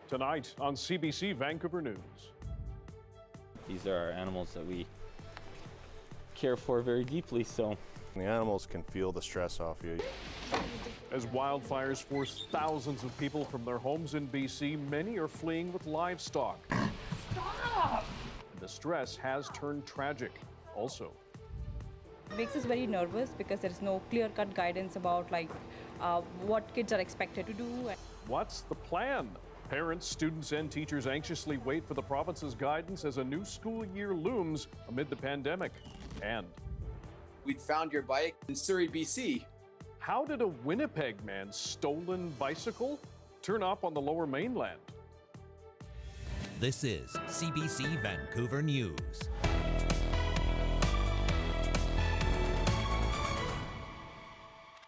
Tonight on CBC Vancouver News. These are our animals that we care for very deeply, so. The animals can feel the stress off you. As wildfires force thousands of people from their homes in BC, many are fleeing with livestock. Stop! The stress has turned tragic also. It makes us very nervous because there is no clear-cut guidance about what kids are expected to do. What's the plan? Parents, students, and teachers anxiously wait for the province's guidance as a new school year looms amid the pandemic. And we'd found your bike in Surrey, BC. How did a Winnipeg man's stolen bicycle turn up on the Lower Mainland? This is CBC Vancouver News.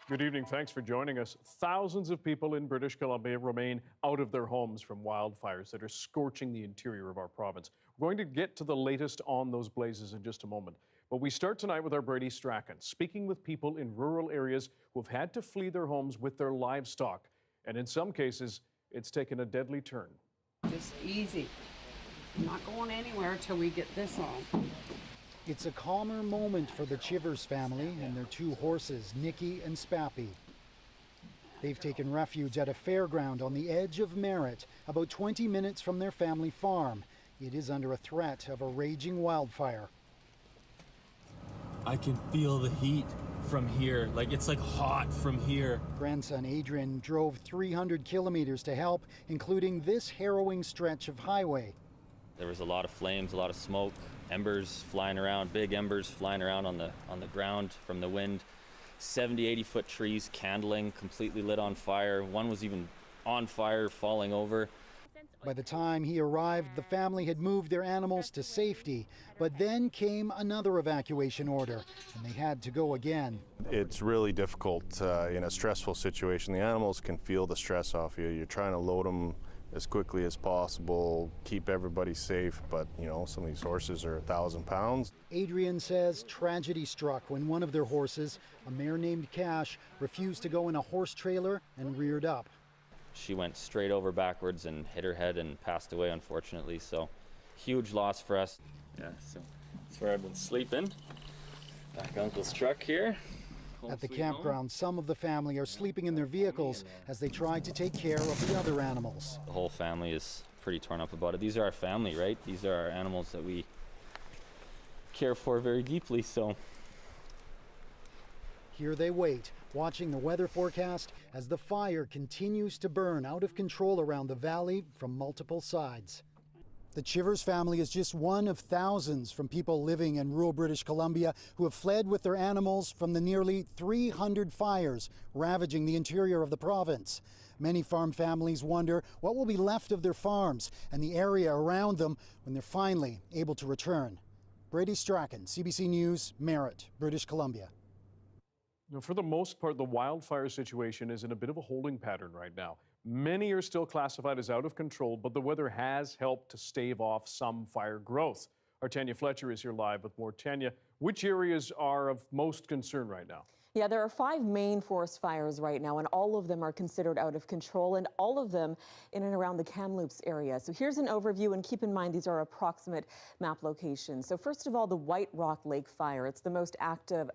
Good evening. Thanks for joining us. Thousands of people in British Columbia remain out of their homes from wildfires that are scorching the interior of our province. We're going to get to the latest on those blazes in just a moment. But we start tonight with our Brady Strachan, speaking with people in rural areas who have had to flee their homes with their livestock. And in some cases, it's taken a deadly turn. Just easy. I'm not going anywhere till we get this on. It's a calmer moment for the Chivers family and their two horses, Nicky and Spappy. They've taken refuge at a fairground on the edge of Merritt, about 20 minutes from their family farm. It is under a threat of a raging wildfire. I can feel the heat from here. It's like hot from here. Grandson Adrian drove 300 kilometers to help, including this harrowing stretch of highway. There was a lot of flames, a lot of smoke, embers flying around, big embers flying around on the ground from the wind. 70, 80-foot trees candling, completely lit on fire. One was even on fire, falling over. By the time he arrived, the family had moved their animals to safety. But then came another evacuation order, and they had to go again. It's really difficult in a stressful situation. The animals can feel the stress off you. You're trying to load them as quickly as possible, keep everybody safe, but some of these horses are 1,000 pounds. Adrian says tragedy struck when one of their horses, a mare named Cash, refused to go in a horse trailer and reared up. She went straight over backwards and hit her head and passed away, unfortunately, so huge loss for us. Yeah, so that's where I've been sleeping. Back Uncle's truck here. At the campground, some of the family are sleeping in their vehicles as they try to take care of the other animals. The whole family is pretty torn up about it. These are our family, right? These are our animals that we care for very deeply, so. Here they wait, watching the weather forecast as the fire continues to burn out of control around the valley from multiple sides. The Chivers family is just one of thousands from people living in rural British Columbia who have fled with their animals from the nearly 300 fires ravaging the interior of the province. Many farm families wonder what will be left of their farms and the area around them when they're finally able to return. Brady Strachan, CBC News, Merritt, British Columbia. For the most part, the wildfire situation is in a bit of a holding pattern right now. Many are still classified as out of control, but the weather has helped to stave off some fire growth. Our Tanya Fletcher is here live with more. Tanya, which areas are of most concern right now? Yeah, there are 5 main forest fires right now, and all of them are considered out of control, and all of them in and around the Kamloops area. So here's an overview, and keep in mind these are approximate map locations. So first of all, the White Rock Lake fire. It's the most active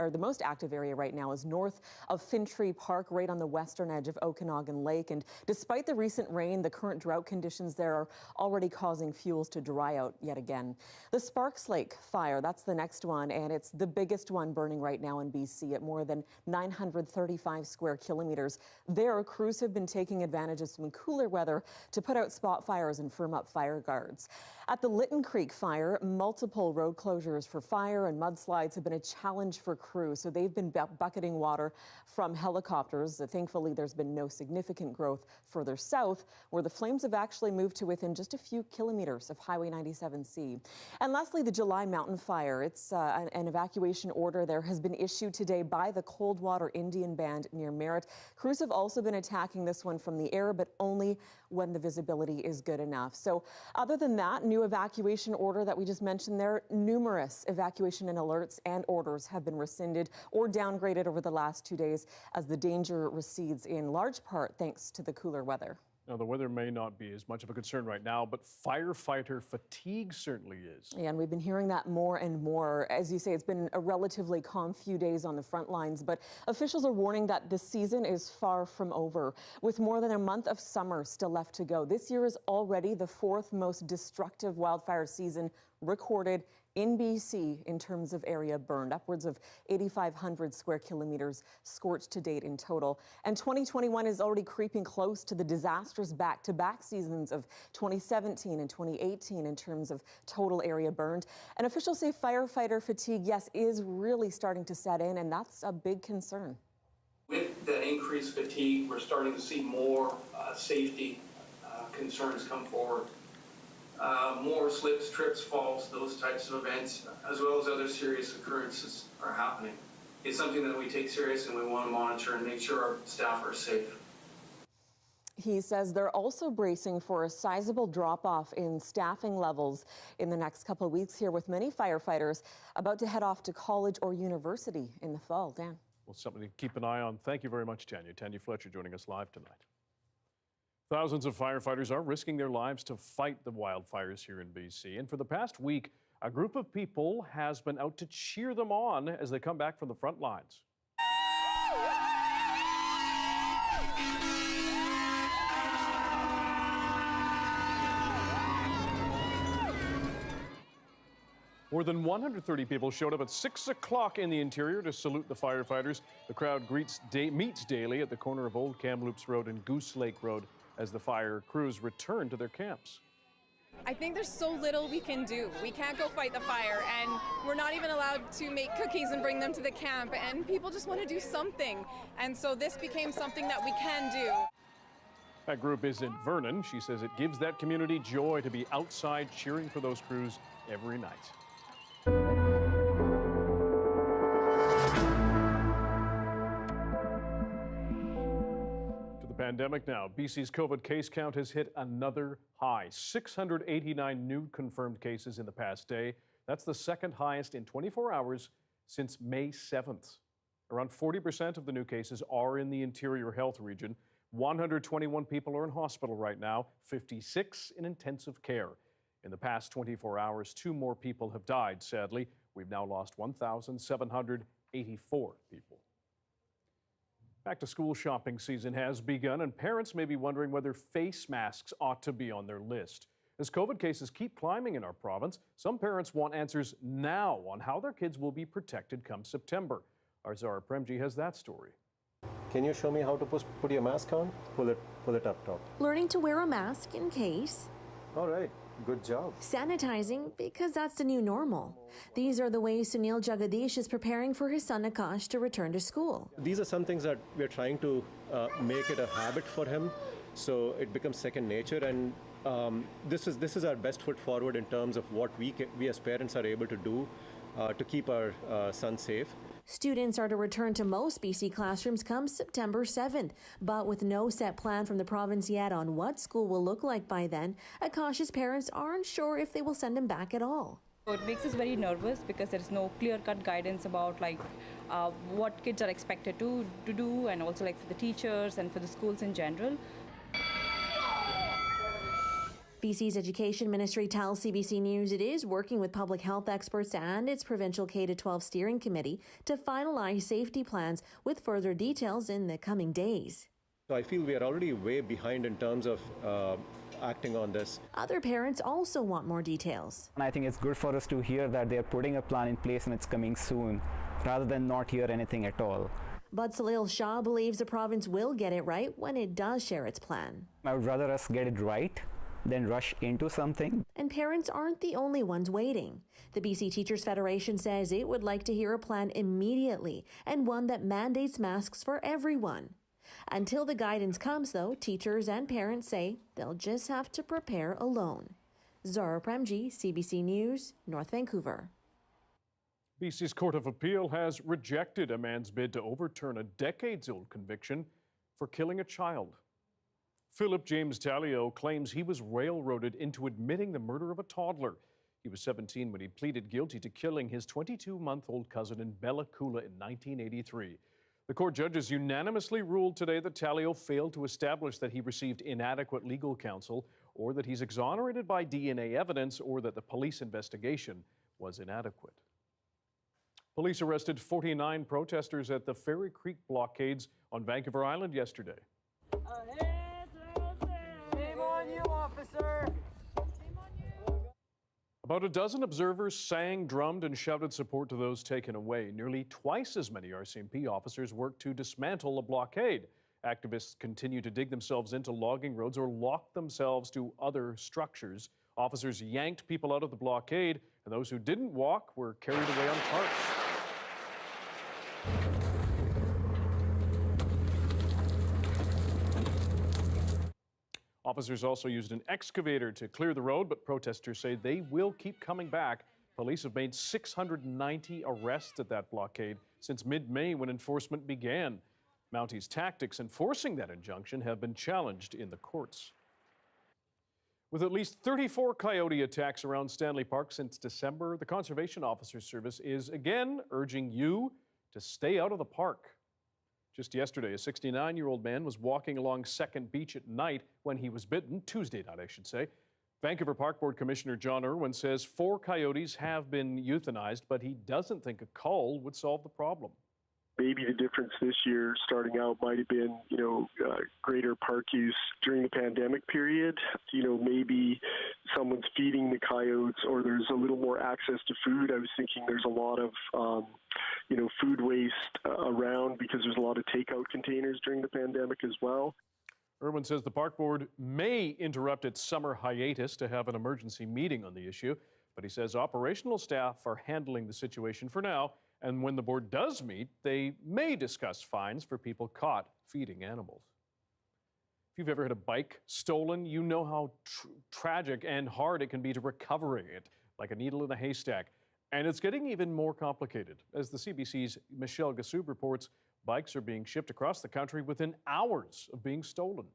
area right now is north of Fintry Park, right on the western edge of Okanagan Lake. And despite the recent rain, the current drought conditions there are already causing fuels to dry out yet again. The Sparks Lake fire, that's the next one, and it's the biggest one burning right now in BC at more than 935 square kilometers. There, crews have been taking advantage of some cooler weather to put out spot fires and firm up fire guards. At the Lytton Creek fire, multiple road closures for fire and mudslides have been a challenge for crews, so they've been bucketing water from helicopters. Thankfully, there's been no significant growth further south, where the flames have actually moved to within just a few kilometers of Highway 97C. And lastly, the July Mountain Fire. It's an evacuation order there has been issued today by the Coldwater Indian Band near Merritt. Crews have also been attacking this one from the air, but only when the visibility is good enough. So other than that new evacuation order that we just mentioned there, numerous evacuation and alerts and orders have been rescinded or downgraded over the last 2 days as the danger recedes in large part thanks to the cooler weather. Now, the weather may not be as much of a concern right now, but firefighter fatigue certainly is. Yeah, and we've been hearing that more and more. As you say, it's been a relatively calm few days on the front lines, but officials are warning that the season is far from over. With more than a month of summer still left to go, this year is already the fourth most destructive wildfire season recorded in BC in terms of area burned, upwards of 8,500 square kilometers scorched to date in total. And 2021 is already creeping close to the disastrous back-to-back seasons of 2017 and 2018 in terms of total area burned. And officials say firefighter fatigue, yes, is really starting to set in, and that's a big concern. With the increased fatigue, we're starting to see more safety concerns come forward. More slips, trips, falls, those types of events, as well as other serious occurrences are happening. It's something that we take serious and we want to monitor and make sure our staff are safe. He says they're also bracing for a sizable drop-off in staffing levels in the next couple of weeks here, with many firefighters about to head off to college or university in the fall. Dan? Well, something to keep an eye on. Thank you very much, Tanya. Tanya Fletcher joining us live tonight. Thousands of firefighters are risking their lives to fight the wildfires here in BC. And for the past week, a group of people has been out to cheer them on as they come back from the front lines. More than 130 people showed up at 6 o'clock in the interior to salute the firefighters. The crowd meets daily at the corner of Old Kamloops Road and Goose Lake Road as the fire crews return to their camps. I think there's so little we can do. We can't go fight the fire, and we're not even allowed to make cookies and bring them to the camp, and people just want to do something. And so this became something that we can do. That group is in Vernon. She says it gives that community joy to be outside cheering for those crews every night. Pandemic now. BC's COVID case count has hit another high. 689 new confirmed cases in the past day. That's the second highest in 24 hours since May 7th. Around 40% of the new cases are in the Interior Health region. 121 people are in hospital right now, 56 in intensive care. In the past 24 hours, 2 more people have died, sadly. We've now lost 1,784 people. Back to school shopping season has begun, and parents may be wondering whether face masks ought to be on their list. As COVID cases keep climbing in our province, some parents want answers now on how their kids will be protected come September. Our Zara Premji has that story. Can you show me how to put your mask on? Pull it up top. Learning to wear a mask in case. All right. Good job. Sanitizing, because that's the new normal. These are the ways Sunil Jagadish is preparing for his son Akash to return to school. These are some things that we're trying to make it a habit for him, so it becomes second nature. And this is our best foot forward in terms of what we as parents are able to do to keep our son safe. Students are to return to most BC classrooms come September 7th, but with no set plan from the province yet on what school will look like by then, Akash's parents aren't sure if they will send him back at all. It makes us very nervous because there is no clear-cut guidance about what kids are expected to do, and also for the teachers and for the schools in general. BC's Education Ministry tells CBC News it is working with public health experts and its provincial K-12 steering committee to finalize safety plans with further details in the coming days. So I feel we are already way behind in terms of acting on this. Other parents also want more details. And I think it's good for us to hear that they're putting a plan in place and it's coming soon, rather than not hear anything at all. But Salil Shah believes the province will get it right when it does share its plan. I would rather us get it right than rush into something. And parents aren't the only ones waiting. The BC Teachers Federation says it would like to hear a plan immediately, and one that mandates masks for everyone. Until the guidance comes, though, teachers and parents say they'll just have to prepare alone. Zara Premji, CBC News, North Vancouver. BC's Court of Appeal has rejected a man's bid to overturn a decades-old conviction for killing a child. Philip James Talio claims he was railroaded into admitting the murder of a toddler. He was 17 when he pleaded guilty to killing his 22-month-old cousin in Bella Coola in 1983. The court judges unanimously ruled today that Talio failed to establish that he received inadequate legal counsel, or that he's exonerated by DNA evidence, or that the police investigation was inadequate. Police arrested 49 protesters at the Fairy Creek blockades on Vancouver Island yesterday. Shame on you, officer! About a dozen observers sang, drummed, and shouted support to those taken away. Nearly twice as many RCMP officers worked to dismantle a blockade. Activists continue to dig themselves into logging roads or lock themselves to other structures. Officers yanked people out of the blockade, and those who didn't walk were carried away on tarps. Officers also used an excavator to clear the road, but protesters say they will keep coming back. Police have made 690 arrests at that blockade since mid-May when enforcement began. Mounties' tactics enforcing that injunction have been challenged in the courts. With at least 34 coyote attacks around Stanley Park since December, the Conservation Officers Service is again urging you to stay out of the park. Just yesterday, a 69-year-old man was walking along Second Beach at night when he was bitten, Tuesday night, I should say. Vancouver Park Board Commissioner John Irwin says 4 coyotes have been euthanized, but he doesn't think a cull would solve the problem. Maybe the difference this year starting out might have been, greater park use during the pandemic period. Maybe someone's feeding the coyotes or there's a little more access to food. I was thinking there's a lot of, food waste around because there's a lot of takeout containers during the pandemic as well. Irwin says the park board may interrupt its summer hiatus to have an emergency meeting on the issue, but he says operational staff are handling the situation for now. And when the board does meet, they may discuss fines for people caught feeding animals. If you've ever had a bike stolen, you know how tragic and hard it can be to recover it, like a needle in a haystack. And it's getting even more complicated. As the CBC's Michelle Gassoub reports, bikes are being shipped across the country within hours of being stolen.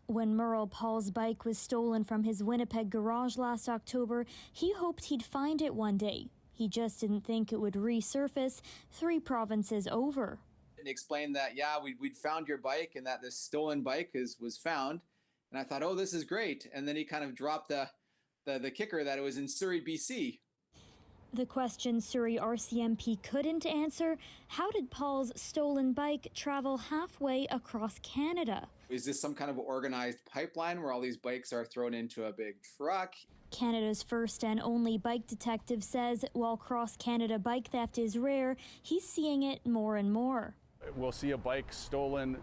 When Merle Paul's bike was stolen from his Winnipeg garage last October, he hoped he'd find it one day. He just didn't think it would resurface 3 provinces over. And explained that, we'd found your bike and that this stolen bike was found. And I thought, oh, this is great. And then he kind of dropped the kicker that it was in Surrey, BC. The question Surrey RCMP couldn't answer, how did Paul's stolen bike travel halfway across Canada? Is this some kind of organized pipeline where all these bikes are thrown into a big truck? Canada's first and only bike detective says while cross-Canada bike theft is rare, he's seeing it more and more. We'll see a bike stolen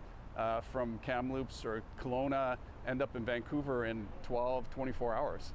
from Kamloops or Kelowna end up in Vancouver in 12, 24 hours.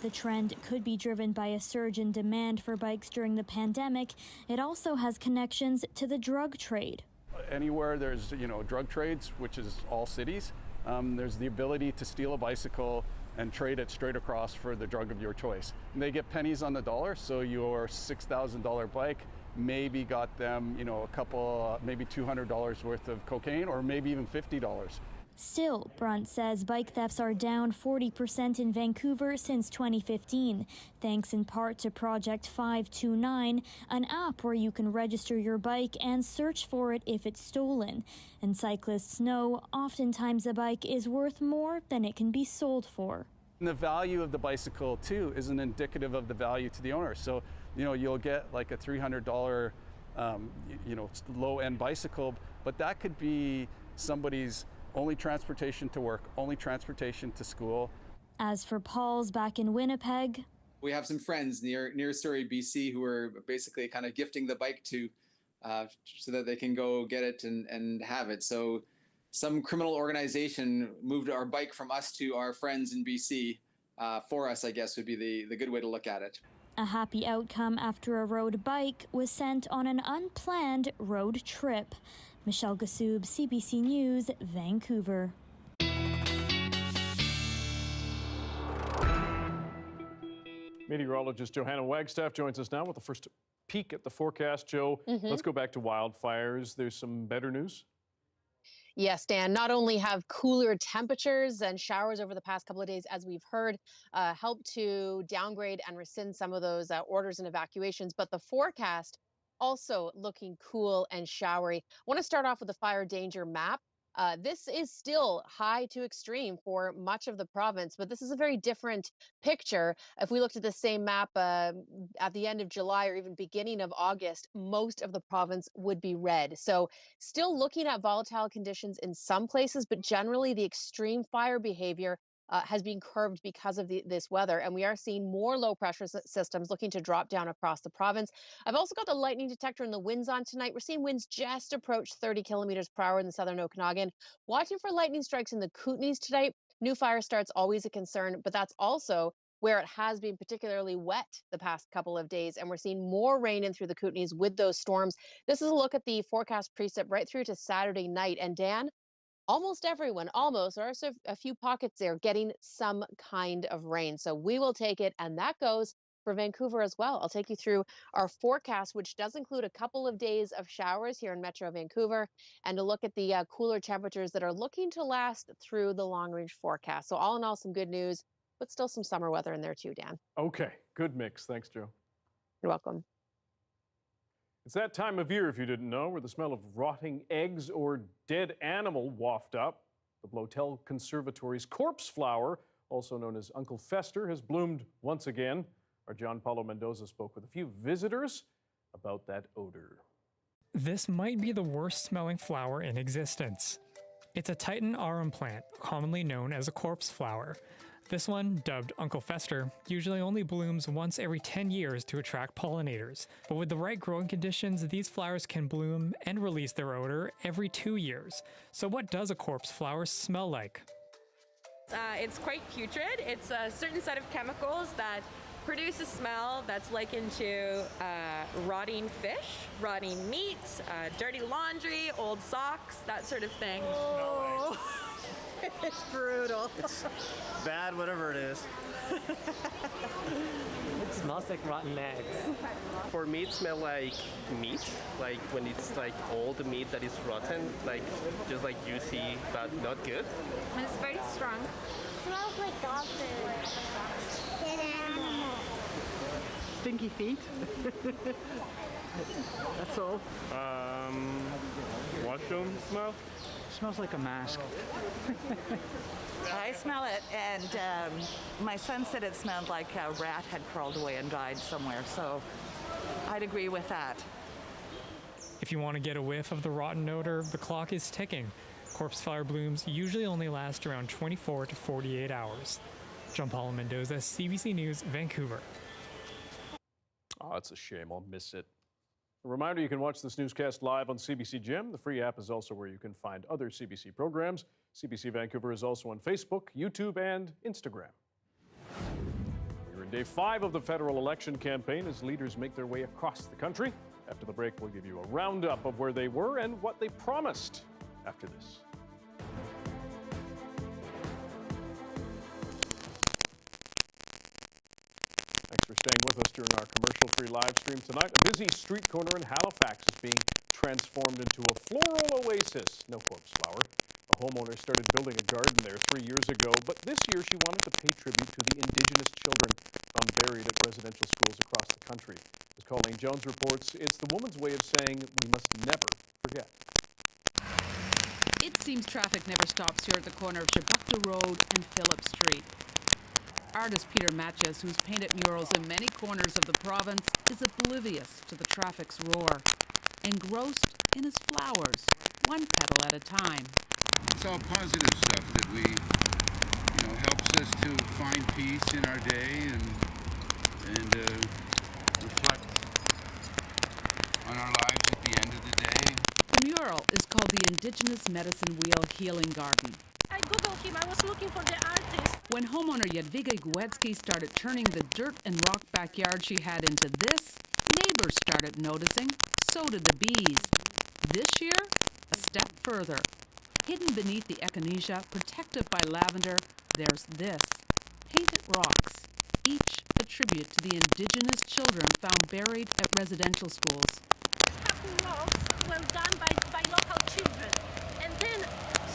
The trend could be driven by a surge in demand for bikes during the pandemic. It also has connections to the drug trade. Anywhere there's, drug trades, which is all cities, there's the ability to steal a bicycle and trade it straight across for the drug of your choice. And they get pennies on the dollar, so your $6,000 bike maybe got them, a couple, maybe $200 worth of cocaine, or maybe even $50. Still, Brunt says bike thefts are down 40% in Vancouver since 2015, thanks in part to Project 529, an app where you can register your bike and search for it if it's stolen. And cyclists know oftentimes a bike is worth more than it can be sold for. And the value of the bicycle, too, isn't indicative of the value to the owner. So, you'll get like a $300, low-end bicycle, but that could be somebody's only transportation to work, only transportation to school. As for Paul's back in Winnipeg, we have some friends near Surrey, BC, who are basically kind of gifting the bike to so that they can go get it and have it. So some criminal organization moved our bike from us to our friends in BC for us, I guess, would be the good way to look at it. A happy outcome after a road bike was sent on an unplanned road trip. Michelle Gassoub, CBC News, Vancouver. Meteorologist Johanna Wagstaffe joins us now with the first peek at the forecast. Joe, let's go back to wildfires. There's some better news. Yes, Dan, not only have cooler temperatures and showers over the past couple of days, as we've heard, helped to downgrade and rescind some of those orders and evacuations, but the forecast also looking cool and showery. I want to start off with the fire danger map. This is still high to extreme for much of the province, but this is a very different picture. If we looked at the same map at the end of July or even beginning of August, most of the province would be red. So still looking at volatile conditions in some places, but generally the extreme fire behavior has been curbed because of this weather. And we are seeing more low pressure systems looking to drop down across the province. I've also got the lightning detector and the winds on tonight. We're seeing winds just approach 30 kilometers per hour in the southern Okanagan. Watching for lightning strikes in the Kootenays tonight. New fire starts always a concern, but that's also where it has been particularly wet the past couple of days. And we're seeing more rain in through the Kootenays with those storms. This is a look at the forecast precip right through to Saturday night. And Dan, almost everyone, there are a few pockets there getting some kind of rain. So we will take it, and that goes for Vancouver as well. I'll take you through our forecast, which does include a couple of days of showers here in Metro Vancouver, and to look at the cooler temperatures that are looking to last through the long-range forecast. So all in all, some good news, but still some summer weather in there too, Dan. Okay, good mix. Thanks, Joe. You're welcome. It's that time of year, if you didn't know, where the smell of rotting eggs or dead animal waft up. The Blotel Conservatory's corpse flower, also known as Uncle Fester, has bloomed once again. Our John Paulo Mendoza spoke with a few visitors about that odor. This might be the worst smelling flower in existence. It's a Titan arum plant, commonly known as a corpse flower. This one, dubbed Uncle Fester, usually only blooms once every 10 years to attract pollinators. But with the right growing conditions, these flowers can bloom and release their odor every 2 years. So what does a corpse flower smell like? It's quite putrid. It's a certain set of chemicals that produce a smell that's likened to rotting fish, rotting meat, dirty laundry, old socks, that sort of thing. Oh. It's brutal. It's bad, whatever it is. It smells like rotten eggs. For me, it smells like meat, like when it's like old meat that is rotten, like just like juicy, but not good. And it's very strong. It smells like dog food. Dead animal. Stinky feet. That's all. Washroom smell? Smells like a mask. I smell it, and my son said it smelled like a rat had crawled away and died somewhere, so I'd agree with that. If you want to get a whiff of the rotten odor, the clock is ticking. Corpse flower blooms usually only last around 24 to 48 hours. John Paulo Mendoza, CBC News, Vancouver. Oh, it's a shame. I'll miss it. A reminder, you can watch this newscast live on CBC Gym. The free app is also where you can find other CBC programs. CBC Vancouver is also on Facebook, YouTube, and Instagram. We're in day 5 of the federal election campaign as leaders make their way across the country. After the break, we'll give you a roundup of where they were and what they promised after this. Thanks for staying with us during our commercial-free live stream tonight. A busy street corner in Halifax is being transformed into a floral oasis. No corpse flower. A homeowner started building a garden there 3 years ago, but this year she wanted to pay tribute to the Indigenous children found buried at residential schools across the country. As Colleen Jones reports, it's the woman's way of saying we must never forget. It seems traffic never stops here at the corner of Shabukta Road and Phillip Street. Artist Peter Matches, who's painted murals in many corners of the province, is oblivious to the traffic's roar, engrossed in his flowers, one petal at a time. It's all positive stuff that we, helps us to find peace in our day and reflect on our lives at the end of the day. The mural is called the Indigenous Medicine Wheel Healing Garden. I googled him. I was looking for the artist. When homeowner Jadwiga Guecki started turning the dirt and rock backyard she had into this, neighbors started noticing. So did the bees. This year, a step further. Hidden beneath the echinacea, protected by lavender, there's this. Painted rocks, each a tribute to the Indigenous children found buried at residential schools. Happy rocks were done by local children. And then,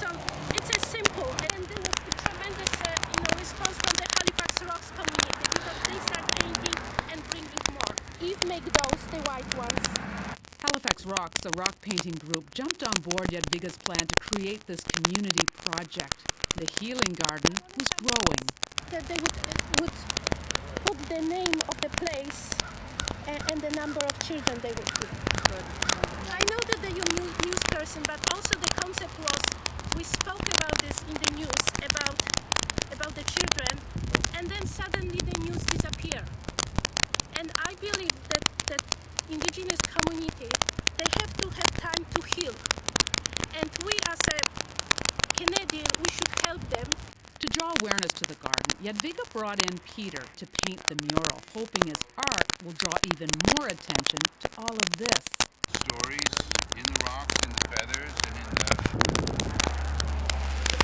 so it's a simple. And then it's a tremendous response from the Halifax Rocks community because they start painting and bringing more. You make those, the white ones. Rocks, a rock painting group, jumped on board Jadwiga's plan to create this community project. The healing garden was growing. That they would put the name of the place and the number of children they would give. I know that you're a news person, but also the concept was, we spoke about this in the news, about the children, and then suddenly the news disappeared. And I believe that indigenous community, they have to have time to heal. And we as a Canadian, we should help them. To draw awareness to the garden, Jadwiga brought in Peter to paint the mural, hoping his art will draw even more attention to all of this. Stories in the rocks, in the feathers, and in the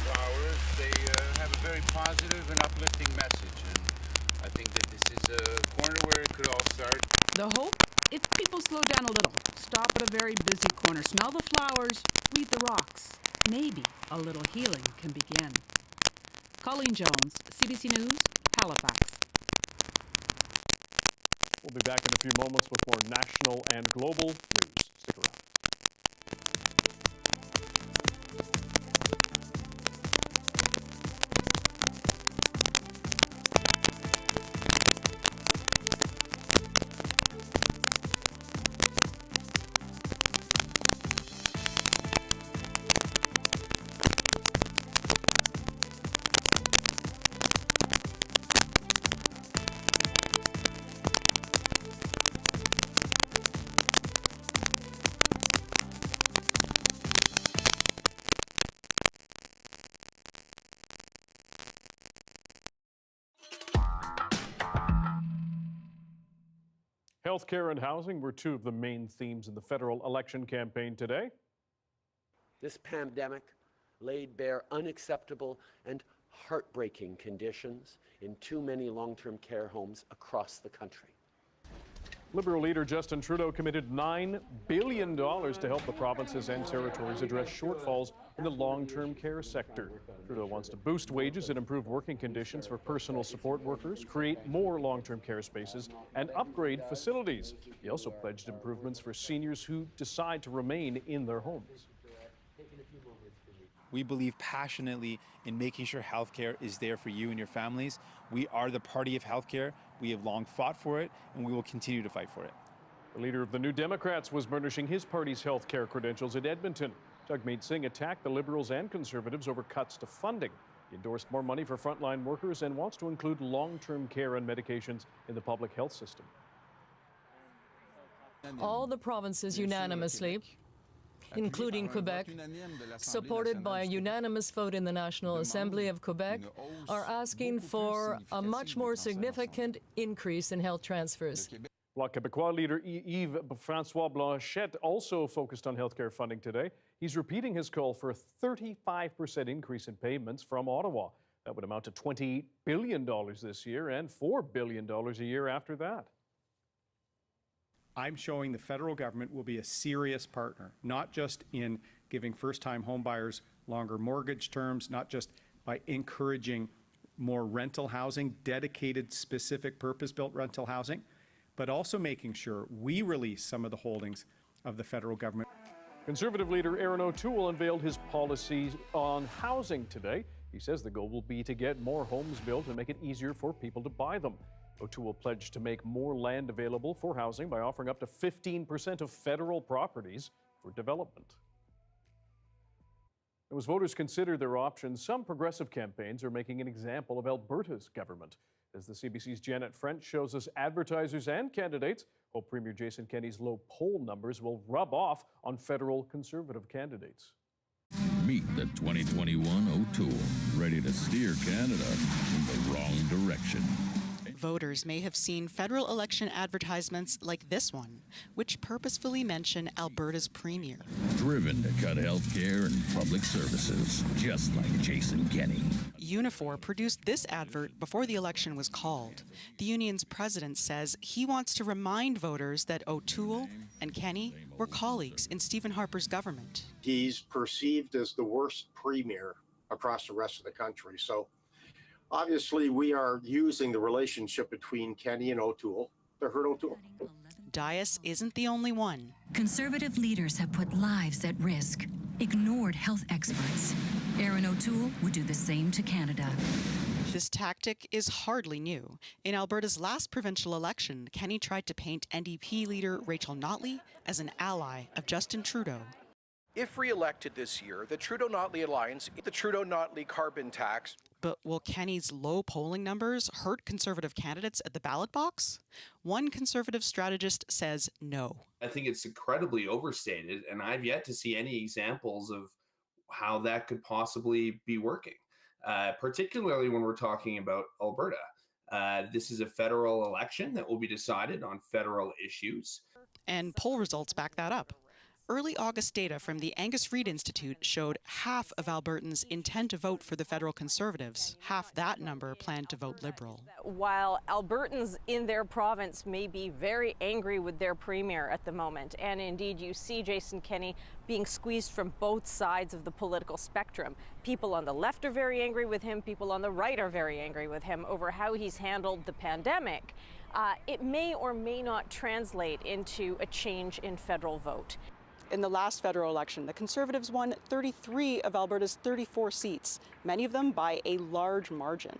flowers, they have a very positive and uplifting message. And I think that this is a corner where it could all start. The hope? If people slow down a little, stop at a very busy corner, smell the flowers, read the rocks, maybe a little healing can begin. Colleen Jones, CBC News, Halifax. We'll be back in a few moments with more national and global news. Stick around. Healthcare and housing were two of the main themes in the federal election campaign today. This pandemic laid bare unacceptable and heartbreaking conditions in too many long-term care homes across the country. Liberal leader Justin Trudeau committed $9 billion to help the provinces and territories address shortfalls in the long-term care sector. Trudeau wants to boost wages and improve working conditions for personal support workers, create more long-term care spaces, and upgrade facilities. He also pledged improvements for seniors who decide to remain in their homes. We believe passionately in making sure healthcare is there for you and your families. We are the party of healthcare. We have long fought for it, and we will continue to fight for it. The leader of the New Democrats was burnishing his party's healthcare credentials in Edmonton. Jagmeet Singh attacked the Liberals and Conservatives over cuts to funding. He endorsed more money for frontline workers and wants to include long-term care and medications in the public health system. All the provinces unanimously, including Quebec, supported by a unanimous vote in the National Assembly of Quebec, are asking for a much more significant increase in health transfers. Bloc Québécois leader Yves-François Blanchet also focused on healthcare funding today. He's repeating his call for a 35% increase in payments from Ottawa. That would amount to $28 billion this year and $4 billion a year after that. I'm showing the federal government will be a serious partner, not just in giving first-time homebuyers longer mortgage terms, not just by encouraging more rental housing, dedicated, specific, purpose-built rental housing, but also making sure we release some of the holdings of the federal government. Conservative leader Aaron O'Toole unveiled his policies on housing today. He says the goal will be to get more homes built and make it easier for people to buy them. O'Toole pledged to make more land available for housing by offering up to 15% of federal properties for development. As voters consider their options, some progressive campaigns are making an example of Alberta's government. As the CBC's Janet French shows us, advertisers and candidates hope Premier Jason Kenney's low poll numbers will rub off on federal conservative candidates. Meet the 2021 O'Toole, ready to steer Canada in the wrong direction. Voters may have seen federal election advertisements like this one, which purposefully mention Alberta's premier. Driven to cut health care and public services, just like Jason Kenney. Unifor produced this advert before the election was called. The union's president says he wants to remind voters that O'Toole and Kenney were colleagues in Stephen Harper's government. He's perceived as the worst premier across the rest of the country. So obviously, we are using the relationship between Kenney and O'Toole the hurdle tool. Dias isn't the only one. Conservative leaders have put lives at risk, ignored health experts. Erin O'Toole would do the same to Canada. This tactic is hardly new. In Alberta's last provincial election, Kenney tried to paint NDP leader Rachel Notley as an ally of Justin Trudeau. If re-elected this year, the Trudeau-Notley alliance, the Trudeau-Notley carbon tax. But will Kenney's low polling numbers hurt Conservative candidates at the ballot box? One Conservative strategist says no. I think it's incredibly overstated, and I've yet to see any examples of how that could possibly be working, particularly when we're talking about Alberta. This is a federal election that will be decided on federal issues. And poll results back that up. Early August data from the Angus Reid Institute showed half of Albertans intend to vote for the federal Conservatives. Half that number plan to vote Liberal. While Albertans in their province may be very angry with their premier at the moment, and indeed you see Jason Kenney being squeezed from both sides of the political spectrum. People on the left are very angry with him, people on the right are very angry with him over how he's handled the pandemic. It may or may not translate into a change in federal vote. In the last federal election, the Conservatives won 33 of Alberta's 34 seats, many of them by a large margin.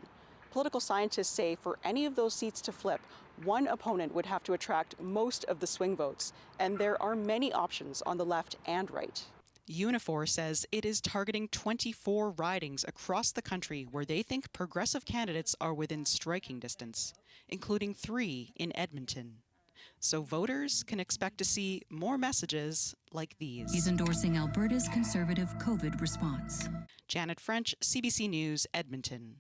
Political scientists say for any of those seats to flip, one opponent would have to attract most of the swing votes, and there are many options on the left and right. Unifor says it is targeting 24 ridings across the country where they think progressive candidates are within striking distance, including 3 in Edmonton. So voters can expect to see more messages like these. He's endorsing Alberta's Conservative COVID response. Janet French, CBC News, Edmonton.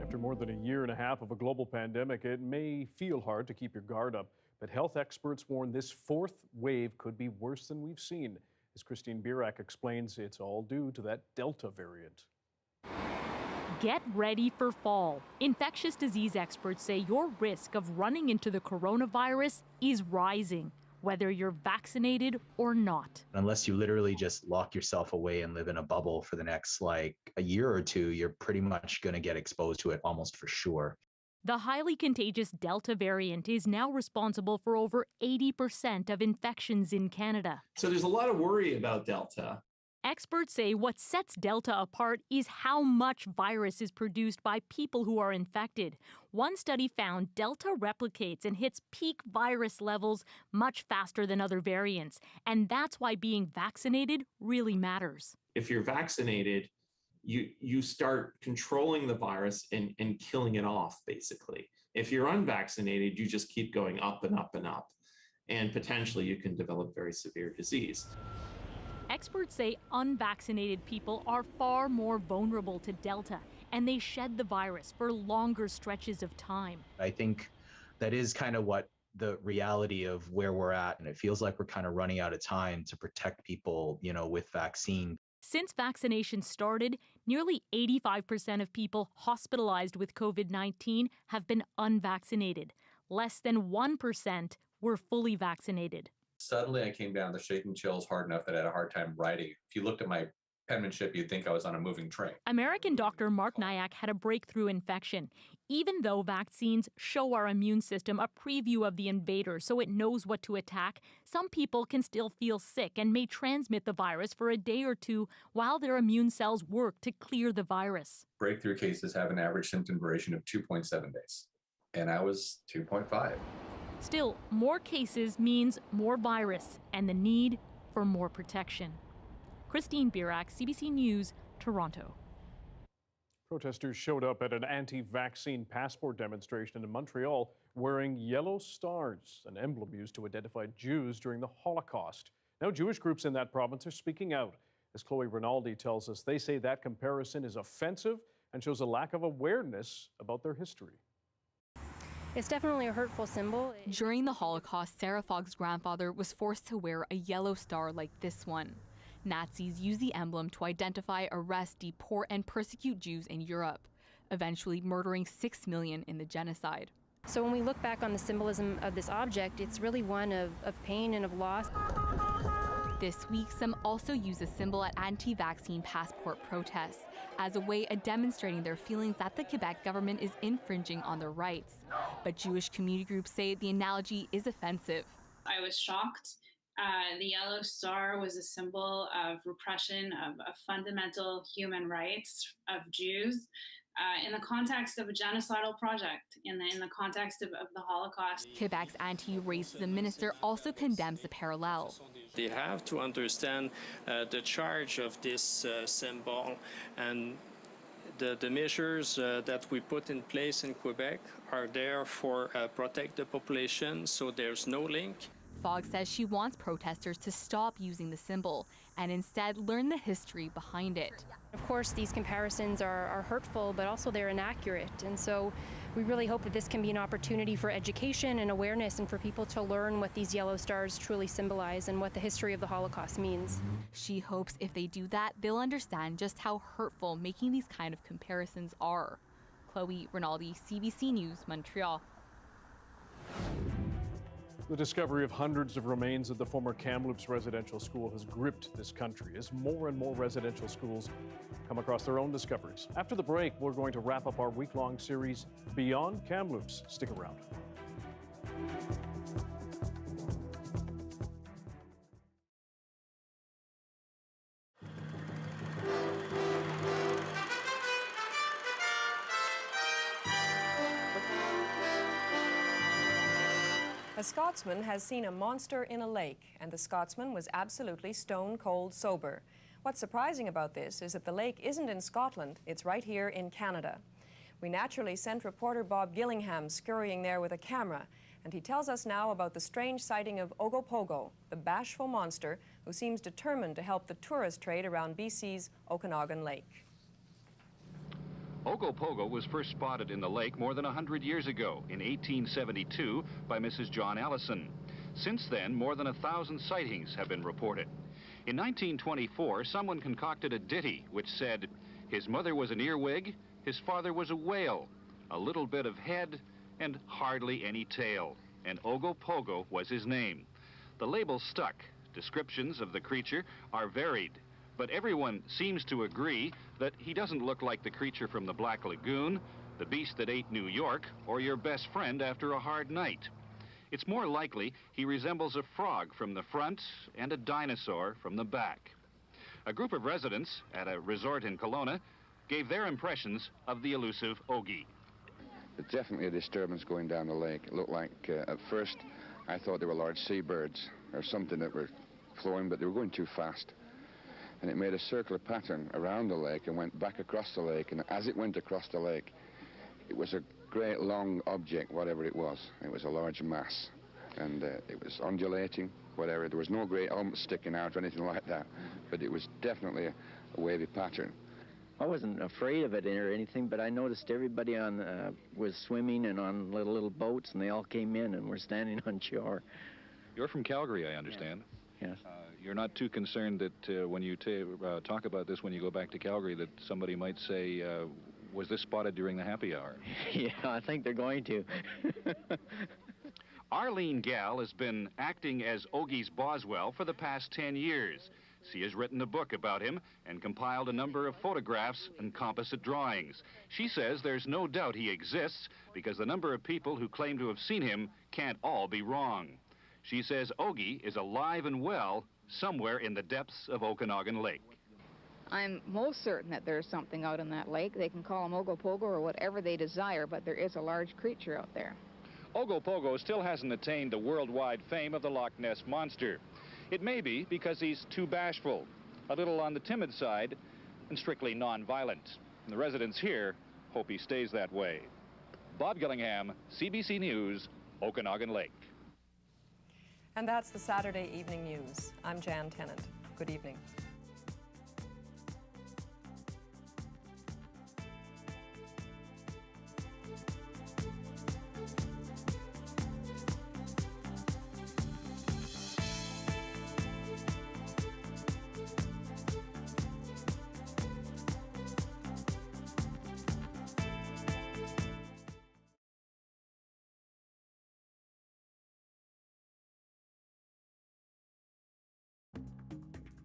After more than a year and a half of a global pandemic, it may feel hard to keep your guard up, but health experts warn this 4th wave could be worse than we've seen. As Christine Birak explains, it's all due to that Delta variant. Get ready for fall. Infectious disease experts say your risk of running into the coronavirus is rising, whether you're vaccinated or not. Unless you literally just lock yourself away and live in a bubble for the next a year or two, you're pretty much going to get exposed to it almost for sure. The highly contagious Delta variant is now responsible for over 80% of infections in Canada. So there's a lot of worry about Delta. Experts say what sets Delta apart is how much virus is produced by people who are infected. One study found Delta replicates and hits peak virus levels much faster than other variants, and that's why being vaccinated really matters. If you're vaccinated, you start controlling the virus and killing it off, basically. If you're unvaccinated, you just keep going up and up and up, and potentially you can develop very severe disease. Experts say unvaccinated people are far more vulnerable to Delta, and they shed the virus for longer stretches of time. I think that is kind of what the reality of where we're at, and it feels like we're kind of running out of time to protect people, with vaccine. Since vaccination started, nearly 85% of people hospitalized with COVID-19 have been unvaccinated. Less than 1% were fully vaccinated. Suddenly I came down the shaking chills hard enough that I had a hard time writing. If you looked at my penmanship, you'd think I was on a moving train. American doctor Mark Nyack had a breakthrough infection. Even though vaccines show our immune system a preview of the invader so it knows what to attack, some people can still feel sick and may transmit the virus for a day or two while their immune cells work to clear the virus. Breakthrough cases have an average symptom duration of 2.7 days, and I was 2.5. Still, more cases means more virus and the need for more protection. Christine Birak, CBC News, Toronto. Protesters showed up at an anti-vaccine passport demonstration in Montreal wearing yellow stars, an emblem used to identify Jews during the Holocaust. Now, Jewish groups in that province are speaking out. As Chloe Rinaldi tells us, they say that comparison is offensive and shows a lack of awareness about their history. It's definitely a hurtful symbol. During the Holocaust, Sarah Fogg's grandfather was forced to wear a yellow star like this one. Nazis used the emblem to identify, arrest, deport, and persecute Jews in Europe, eventually murdering 6 million in the genocide. So when we look back on the symbolism of this object, it's really one of pain and of loss. This week, some also use the symbol at anti-vaccine passport protests as a way of demonstrating their feelings that the Quebec government is infringing on their rights. But Jewish community groups say the analogy is offensive. I was shocked. The yellow star was a symbol of repression of fundamental human rights of Jews in the context of a genocidal project, in the context of the Holocaust. Quebec's anti-racism minister also condemns the parallel. They have to understand the charge of this symbol, and the measures that we put in place in Quebec are there for protect the population, so there's no link. Fogg says she wants protesters to stop using the symbol and instead learn the history behind it. Of course, these comparisons are hurtful, but also they're inaccurate. And so we really hope that this can be an opportunity for education and awareness and for people to learn what these yellow stars truly symbolize and what the history of the Holocaust means. She hopes if they do that, they'll understand just how hurtful making these kind of comparisons are. Chloe Rinaldi, CBC News, Montreal. The discovery of hundreds of remains at the former Kamloops residential school has gripped this country as more and more residential schools come across their own discoveries. After the break, we're going to wrap up our week-long series, Beyond Kamloops. Stick around. A Scotsman has seen a monster in a lake, and the Scotsman was absolutely stone cold sober. What's surprising about this is that the lake isn't in Scotland, it's right here in Canada. We naturally sent reporter Bob Gillingham scurrying there with a camera, and he tells us now about the strange sighting of Ogopogo, the bashful monster who seems determined to help the tourist trade around BC's Okanagan Lake. Ogopogo was first spotted in the lake more than 100 years ago, in 1872, by Mrs. John Allison. Since then, more than 1,000 sightings have been reported. In 1924, someone concocted a ditty which said, his mother was an earwig, his father was a whale, a little bit of head, and hardly any tail. And Ogopogo was his name. The label stuck. Descriptions of the creature are varied, but everyone seems to agree that he doesn't look like the creature from the Black Lagoon, the beast that ate New York, or your best friend after a hard night. It's more likely he resembles a frog from the front and a dinosaur from the back. A group of residents at a resort in Kelowna gave their impressions of the elusive Ogie. It's definitely a disturbance going down the lake. It looked like, at first, I thought they were large seabirds or something that were flowing, but they were going too fast. And it made a circular pattern around the lake and went back across the lake. And as it went across the lake, it was a great long object, whatever it was. It was a large mass. And it was undulating, whatever. There was no great hump sticking out or anything like that. But it was definitely a wavy pattern. I wasn't afraid of it or anything, but I noticed everybody was swimming and on little boats, and they all came in and were standing on shore. You're from Calgary, I understand. Yes. You're not too concerned that when you talk about this when you go back to Calgary that somebody might say, was this spotted during the happy hour? Yeah, I think they're going to. Arlene Gall has been acting as Ogie's Boswell for the past 10 years. She has written a book about him and compiled a number of photographs and composite drawings. She says there's no doubt he exists because the number of people who claim to have seen him can't all be wrong. She says Ogie is alive and well somewhere in the depths of Okanagan Lake. I'm most certain that there's something out in that lake. They can call him Ogopogo or whatever they desire, but there is a large creature out there. Ogopogo still hasn't attained the worldwide fame of the Loch Ness Monster. It may be because he's too bashful, a little on the timid side, and strictly non-violent. And the residents here hope he stays that way. Bob Gillingham, CBC News, Okanagan Lake. And that's the Saturday Evening News. I'm Jan Tennant. Good evening.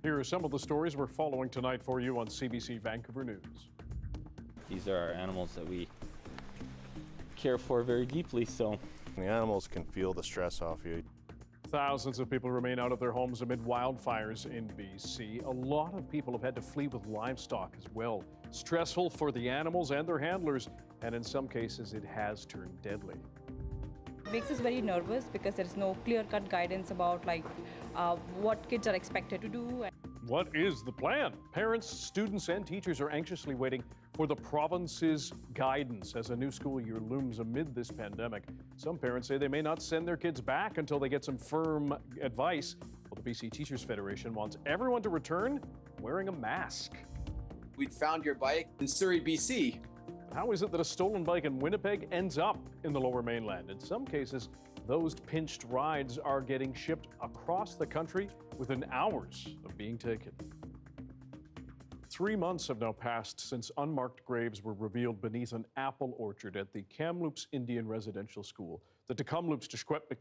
Here are some of the stories we're following tonight for you on CBC Vancouver News. These are our animals that we care for very deeply, so. The animals can feel the stress off you. Thousands of people remain out of their homes amid wildfires in BC. A lot of people have had to flee with livestock as well. Stressful for the animals and their handlers, and in some cases it has turned deadly. It makes us very nervous because there is no clear-cut guidance about what kids are expected to do. What is the plan? Parents, students, and teachers are anxiously waiting for the province's guidance as a new school year looms amid this pandemic. Some parents say they may not send their kids back until they get some firm advice. Well, the BC Teachers Federation wants everyone to return wearing a mask. We'd found your bike in Surrey, BC. How is it that a stolen bike in Winnipeg ends up in the Lower Mainland? In some cases, those pinched rides are getting shipped across the country within hours of being taken. 3 months have now passed since unmarked graves were revealed beneath an apple orchard at the Kamloops Indian Residential School. The Kamloops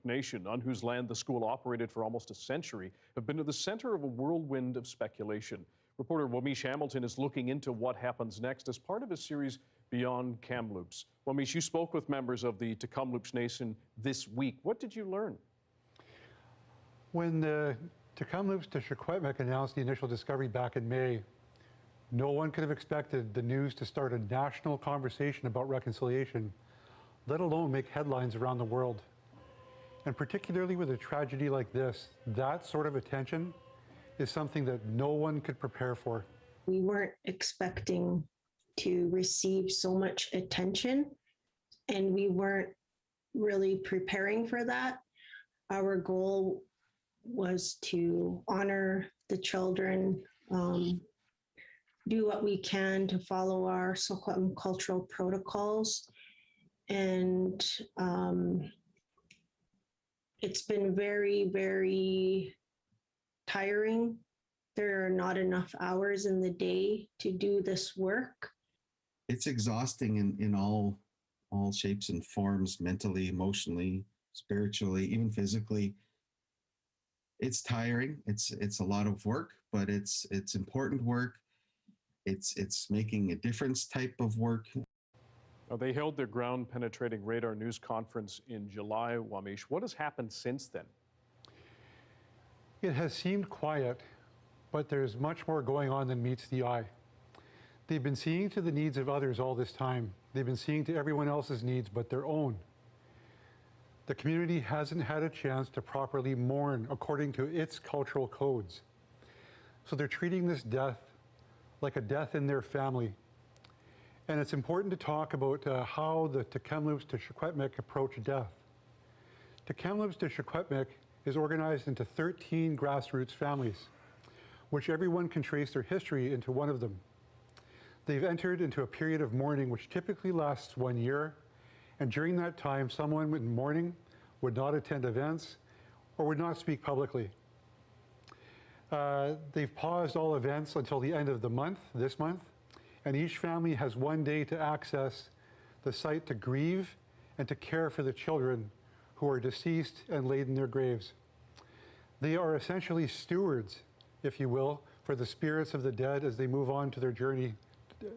Nation, on whose land the school operated for almost a century, have been at the center of a whirlwind of speculation. Reporter Wamish Hamilton is looking into what happens next as part of a series Beyond Kamloops. Wamish, you spoke with members of the Kamloops Nation this week. What did you learn? When the Kamloops announced the initial discovery back in May, no one could have expected the news to start a national conversation about reconciliation, let alone make headlines around the world. And particularly with a tragedy like this, that sort of attention is something that no one could prepare for. We weren't expecting to receive so much attention, and we weren't really preparing for that. Our goal was to honor the children, do what we can to follow our Secwepemc cultural protocols. And it's been very, very tiring. There are not enough hours in the day to do this work. It's exhausting in all shapes and forms, mentally, emotionally, spiritually, even physically. It's tiring. It's a lot of work, but it's important work. It's making a difference type of work. They held their ground-penetrating radar news conference in July, Wamish. What has happened since then? It has seemed quiet, but there's much more going on than meets the eye. They've been seeing to the needs of others all this time. They've been seeing to everyone else's needs but their own. The community hasn't had a chance to properly mourn according to its cultural codes. So they're treating this death like a death in their family. And it's important to talk about how the Kamloops approach death. Kamloops is organized into 13 grassroots families, which everyone can trace their history into one of them. They've entered into a period of mourning which typically lasts 1 year, and during that time, someone in mourning would not attend events or would not speak publicly. They've paused all events until the end of the month, this month, and each family has 1 day to access the site to grieve and to care for the children who are deceased and laid in their graves. They are essentially stewards, if you will, for the spirits of the dead as they move on to their journey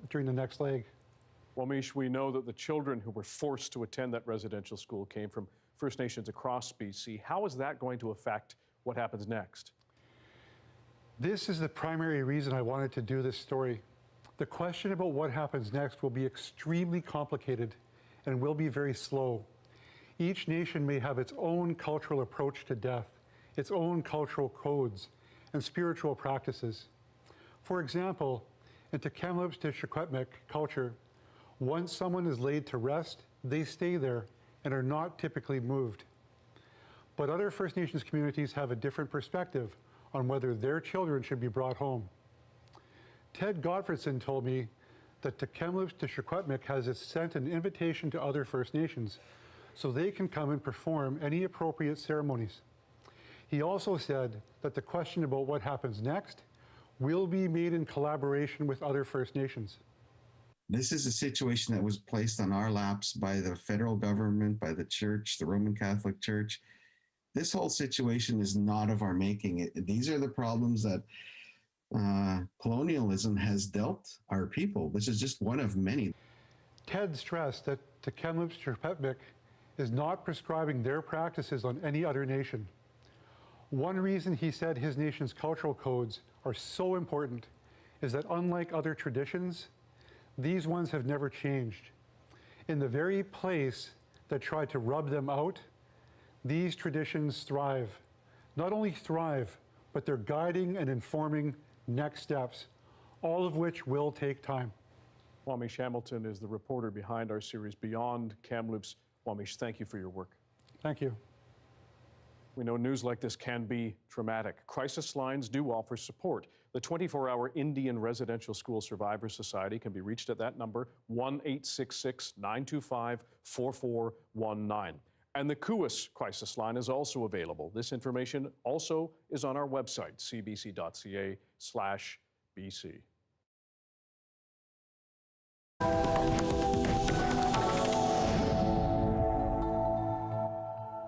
during the next leg. Wamish, we know that the children who were forced to attend that residential school came from First Nations across BC. How is that going to affect what happens next? This is the primary reason I wanted to do this story. The question about what happens next will be extremely complicated and will be very slow. Each nation may have its own cultural approach to death, its own cultural codes and spiritual practices. For example, in Kamloops culture, once someone is laid to rest, they stay there and are not typically moved. But other First Nations communities have a different perspective on whether their children should be brought home. Ted Godfredson told me that Kamloops has sent an invitation to other First Nations so they can come and perform any appropriate ceremonies. He also said that the question about what happens next will be made in collaboration with other First Nations. This is a situation that was placed on our laps by the federal government, by the church, the Roman Catholic Church. This whole situation is not of our making. These are the problems that colonialism has dealt our people. This is just one of many. Ted stressed that the Kamloops Trepetnik is not prescribing their practices on any other nation. One reason he said his nation's cultural codes are so important is that unlike other traditions, these ones have never changed. In the very place that tried to rub them out, these traditions thrive. Not only thrive, but they're guiding and informing next steps, all of which will take time. Wamish Hamilton is the reporter behind our series Beyond Kamloops. Wamish, thank you for your work. Thank you. We know news like this can be traumatic. Crisis lines do offer support. The 24-hour Indian Residential School Survivor Society can be reached at that number, 1-866-925-4419. And the CUIS crisis line is also available. This information also is on our website, cbc.ca/BC.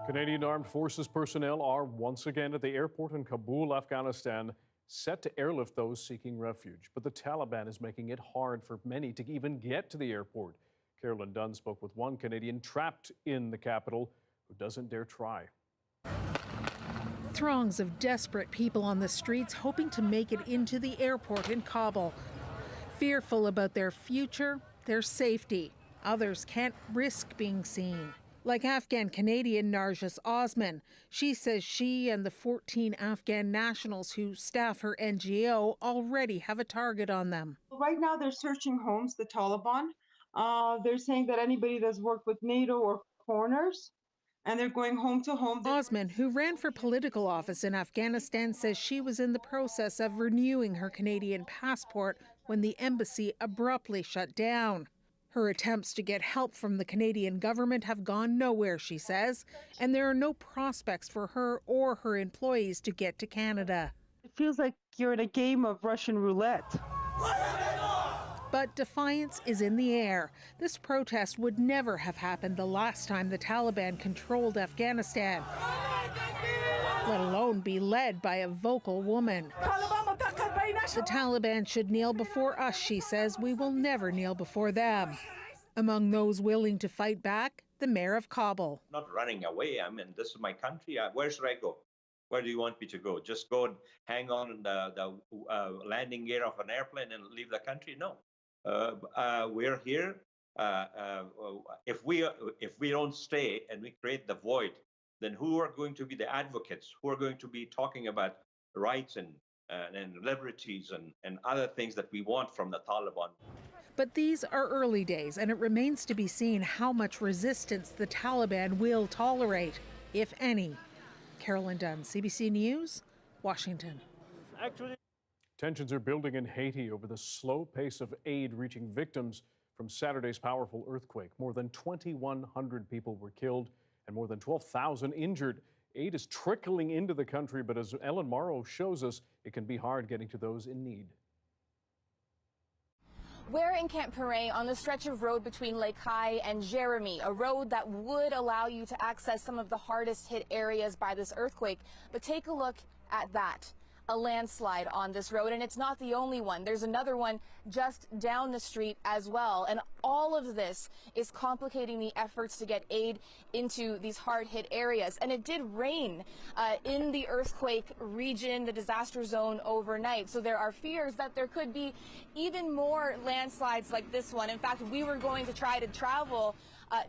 Canadian Armed Forces personnel are once again at the airport in Kabul, Afghanistan, set to airlift those seeking refuge. But the Taliban is making it hard for many to even get to the airport. Carolyn Dunn spoke with one Canadian trapped in the capital who doesn't dare try. Throngs of desperate people on the streets hoping to make it into the airport in Kabul. Fearful about their future, their safety. Others can't risk being seen. Like Afghan Canadian Narjis Osman. She says she and the 14 Afghan nationals who staff her NGO already have a target on them. Right now they're searching homes, the Taliban. They're saying that anybody that's worked with NATO or foreigners, and they're going home to home. Osman, who ran for political office in Afghanistan, says she was in the process of renewing her Canadian passport when the embassy abruptly shut down. Her attempts to get help from the Canadian government have gone nowhere, she says, and there are no prospects for her or her employees to get to Canada. It feels like you're in a game of Russian roulette. But defiance is in the air. This protest would never have happened the last time the Taliban controlled Afghanistan, let alone be led by a vocal woman. The Taliban should kneel before us, she says. We will never kneel before them. Among those willing to fight back, the mayor of Kabul. Not running away. I mean, this is my country. Where should I go? Where do you want me to go? Just go and hang on the landing gear of an airplane and leave the country? No. We're here. If we don't stay and we create the void, then who are going to be the advocates? Who are going to be talking about rights and liberties and other things that we want from the Taliban? But these are early days, and it remains to be seen how much resistance the Taliban will tolerate, if any. Carolyn Dunn, CBC News, Washington. Tensions are building in Haiti over the slow pace of aid reaching victims from Saturday's powerful earthquake. More than 2,100 people were killed and more than 12,000 injured. Aid is trickling into the country, but as Ellen Morrow shows us, it can be hard getting to those in need. We're in Camp Perret on the stretch of road between Lake High and Jeremy, a road that would allow you to access some of the hardest hit areas by this earthquake. But take a look at that. A landslide on this road, and it's not the only one. There's another one just down the street as well, and all of this is complicating the efforts to get aid into these hard-hit areas. And it did rain in the earthquake region, the disaster zone, overnight, so there are fears that there could be even more landslides like this one. In fact, we were going to try to travel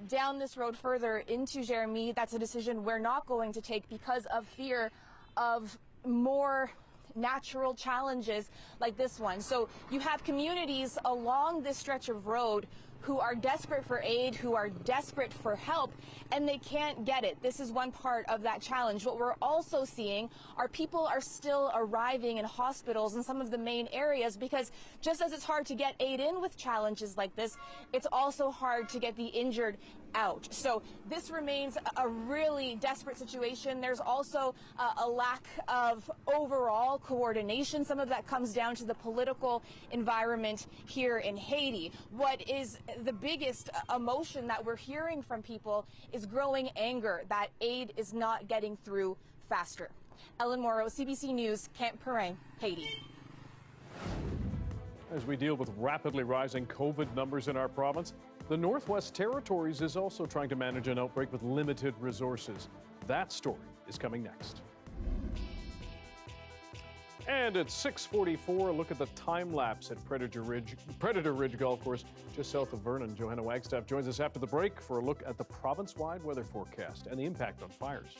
down this road further into Jeremy. That's a decision we're not going to take because of fear of more natural challenges like this one. So you have communities along this stretch of road who are desperate for aid, who are desperate for help, and they can't get it. This is one part of that challenge. What we're also seeing are people are still arriving in hospitals in some of the main areas because just as it's hard to get aid in with challenges like this, it's also hard to get the injured out. So this remains a really desperate situation. There's also a lack of overall coordination. Some of that comes down to the political environment here in Haiti. What is the biggest emotion that we're hearing from people is growing anger that aid is not getting through faster. Ellen Morrow, CBC News, Camp Perret, Haiti. As we deal with rapidly rising COVID numbers in our province, the Northwest Territories is also trying to manage an outbreak with limited resources. That story is coming next. And at 6:44, a look at the time lapse at Predator Ridge Golf Course just south of Vernon. Johanna Wagstaffe joins us after the break for a look at the province-wide weather forecast and the impact on fires.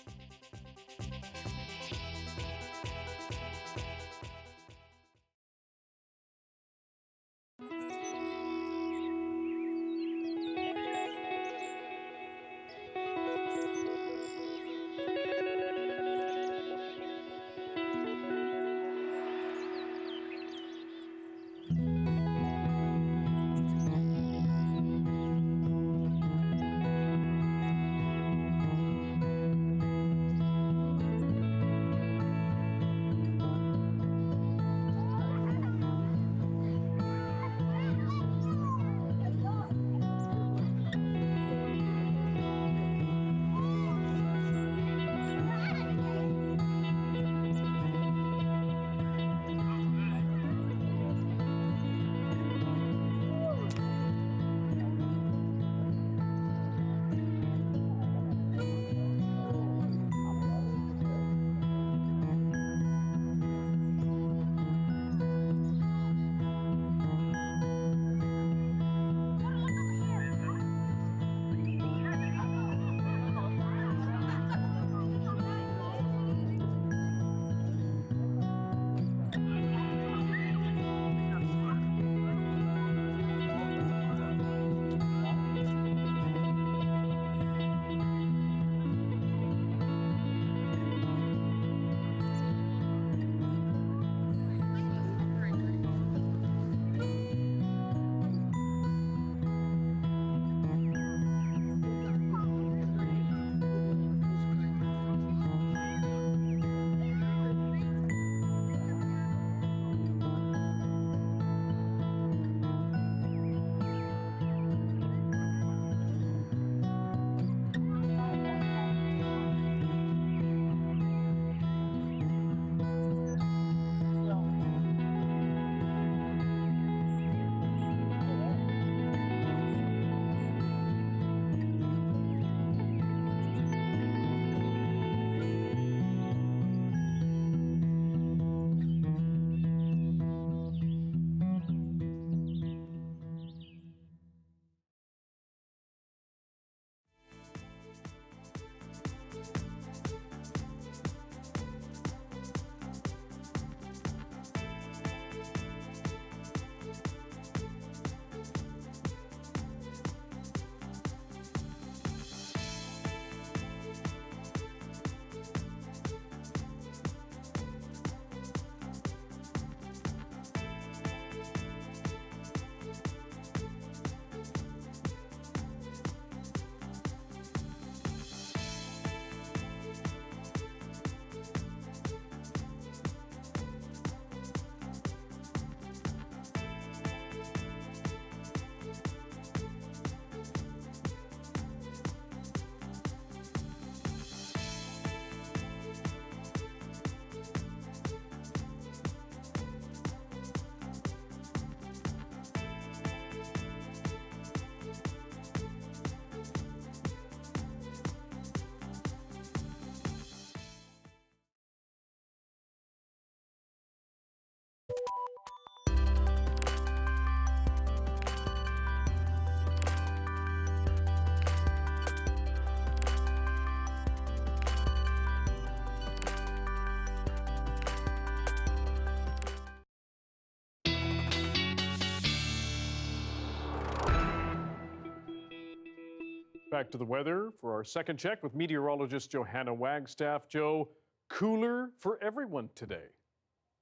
Back to the weather for our second check with meteorologist Johanna Wagstaffe. Joe, cooler for everyone today.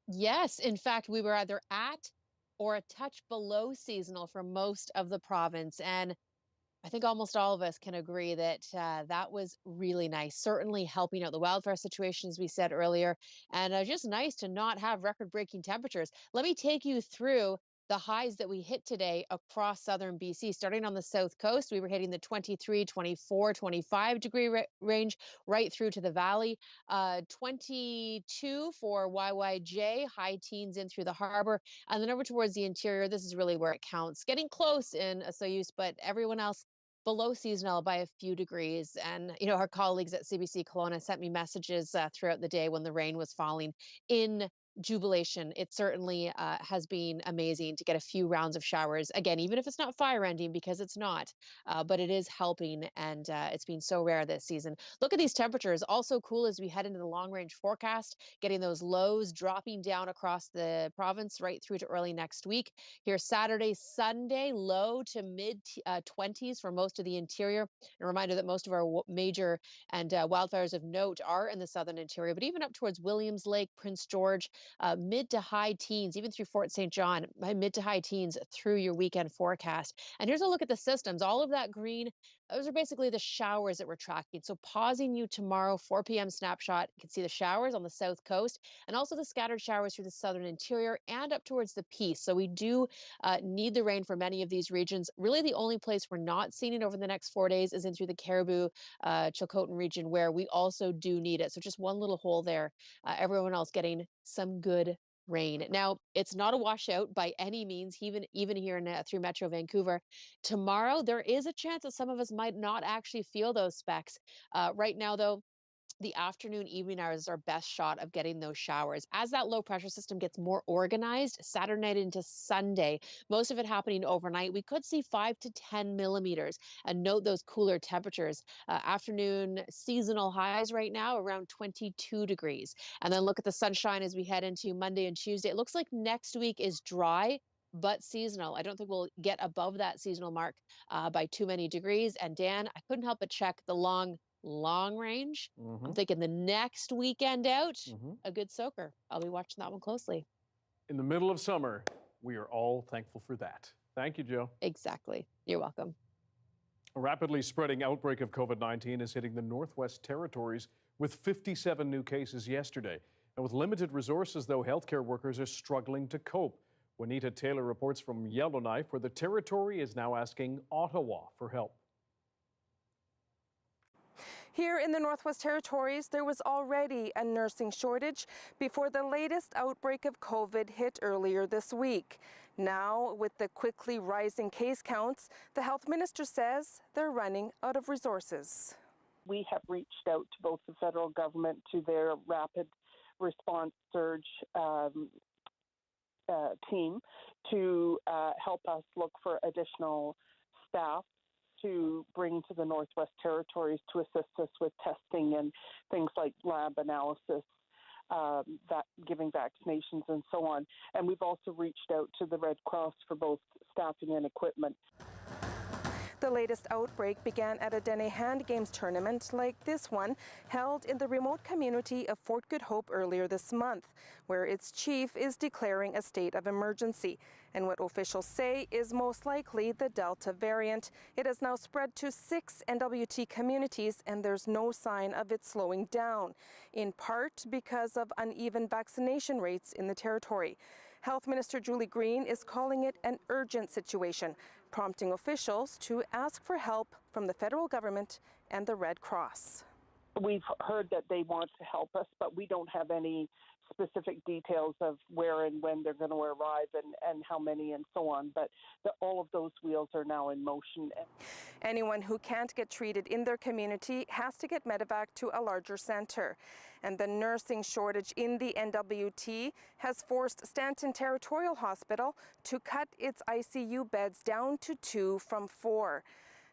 Yes, in fact, we were either at or a touch below seasonal for most of the province. And I think almost all of us can agree that that was really nice, certainly helping out the wildfire situation, as we said earlier, and just nice to not have record-breaking temperatures. Let me take you through the highs that we hit today across southern BC, starting on the south coast, we were hitting the 23, 24, 25 degree range right through to the valley. 22 for YYJ, high teens in through the harbor. And then over towards the interior, this is really where it counts. Getting close in Soyuz, but everyone else below seasonal by a few degrees. And, you know, our colleagues at CBC Kelowna sent me messages throughout the day when the rain was falling in jubilation. It certainly has been amazing to get a few rounds of showers. Again, even if it's not fire ending, because it's not, but it is helping, and it's been so rare this season. Look at these temperatures. Also cool as we head into the long range forecast, getting those lows dropping down across the province right through to early next week. Here Saturday, Sunday, low to mid 20s for most of the interior. A reminder that most of our major and wildfires of note are in the southern interior, but even up towards Williams Lake, Prince George, mid to high teens, even through Fort St. John, mid to high teens through your weekend forecast. And here's a look at the systems. All of that green, those are basically the showers that we're tracking. So pausing you tomorrow, 4 p.m. snapshot, you can see the showers on the south coast and also the scattered showers through the southern interior and up towards the Peace. So we do need the rain for many of these regions. Really, the only place we're not seeing it over the next 4 days is in through the Caribou, Chilcotin region, where we also do need it. So just one little hole there. Everyone else getting some good rain. Now, it's not a washout by any means, even here in through Metro Vancouver. Tomorrow, there is a chance that some of us might not actually feel those specks. Right now, though, the afternoon, evening hours is our best shot of getting those showers. As that low pressure system gets more organized, Saturday night into Sunday, most of it happening overnight, we could see 5 to 10 millimeters. And note those cooler temperatures. Afternoon seasonal highs right now around 22 degrees. And then look at the sunshine as we head into Monday and Tuesday. It looks like next week is dry but seasonal. I don't think we'll get above that seasonal mark by too many degrees. And Dan, I couldn't help but check the long range. I'm thinking the next weekend out, a good soaker. I'll be watching that one closely. In the middle of summer, we are all thankful for that. Thank you, Joe. Exactly. You're welcome. A rapidly spreading outbreak of COVID-19 is hitting the Northwest Territories with 57 new cases yesterday. And with limited resources, though, healthcare workers are struggling to cope. Juanita Taylor reports from Yellowknife, where the Territory is now asking Ottawa for help. Here in the Northwest Territories, there was already a nursing shortage before the latest outbreak of COVID hit earlier this week. Now, with the quickly rising case counts, the health minister says they're running out of resources. We have reached out to both the federal government, to their rapid response surge team, to help us look for additional staff to bring to the Northwest Territories to assist us with testing and things like lab analysis, giving vaccinations and so on. And we've also reached out to the Red Cross for both staffing and equipment. The latest outbreak began at a Dene Hand Games tournament like this one, held in the remote community of Fort Good Hope earlier this month, where its chief is declaring a state of emergency. And what officials say is most likely the Delta variant. It has now spread to 6 NWT communities, and there's no sign of it slowing down, in part because of uneven vaccination rates in the Territory. Health Minister Julie Green is calling it an urgent situation, prompting officials to ask for help from the federal government and the Red Cross. We've heard that they want to help us, but we don't have any specific details of where and when they're going to arrive and how many and so on. But all of those wheels are now in motion. Anyone who can't get treated in their community has to get medevac to a larger center. And the nursing shortage in the NWT has forced Stanton Territorial Hospital to cut its ICU beds down to 2 from 4.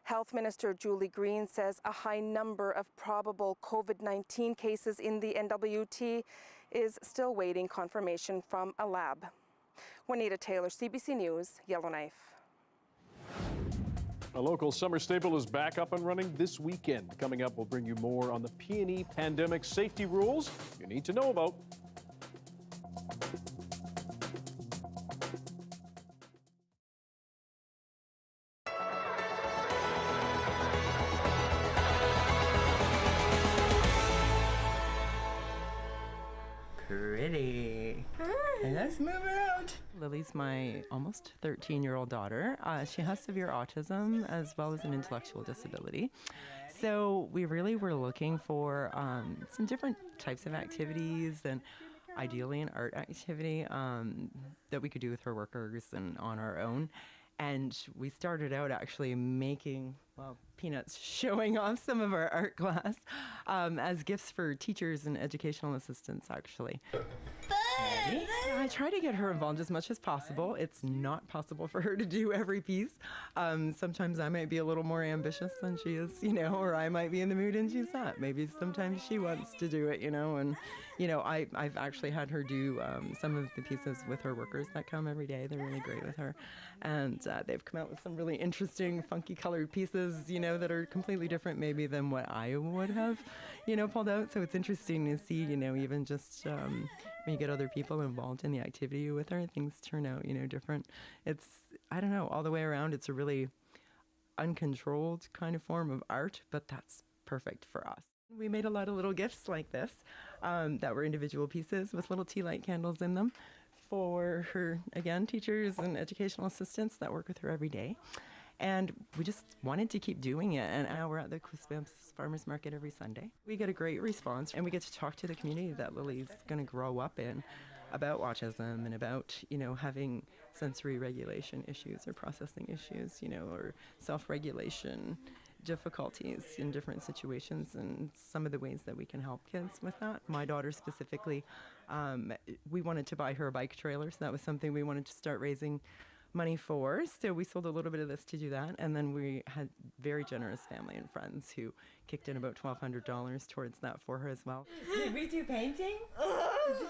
Health Minister Julie Green says a high number of probable COVID-19 cases in the NWT is still waiting confirmation from a lab. Juanita Taylor, CBC News, Yellowknife. A local summer staple is back up and running this weekend. Coming up, we'll bring you more on the P&E pandemic safety rules you need to know about. Pretty. And let's move around. Lily's my almost 13-year-old daughter. She has severe autism as well as an intellectual disability. So we really were looking for some different types of activities, and ideally an art activity that we could do with her workers and on our own. And we started out actually making, well, peanuts, showing off some of our art class as gifts for teachers and educational assistants, actually. I try to get her involved as much as possible. It's not possible for her to do every piece. Sometimes I might be a little more ambitious than she is, you know, or I might be in the mood and she's not. Maybe sometimes she wants to do it, you know, and, you know, I've actually had her do some of the pieces with her workers that come every day. They're really great with her. And they've come out with some really interesting, funky colored pieces, you know, that are completely different maybe than what I would have, you know, pulled out. So it's interesting to see, you know, even just when you get other people involved in the activity with her, things turn out, you know, different. It's, I don't know, all the way around, it's a really uncontrolled kind of form of art, but that's perfect for us. We made a lot of little gifts like this that were individual pieces with little tea light candles in them for her, again, teachers and educational assistants that work with her every day. And we just wanted to keep doing it. And now we're at the Quispamps Farmers Market every Sunday. We get a great response, and we get to talk to the community that Lily's going to grow up in about autism and about, you know, having sensory regulation issues or processing issues, you know, or self-regulation difficulties in different situations, and some of the ways that we can help kids with that. My daughter specifically, we wanted to buy her a bike trailer, so that was something we wanted to start raising money for. So we sold a little bit of this to do that, and then we had very generous family and friends who kicked in about $1,200 towards that for her as well. Did we do painting?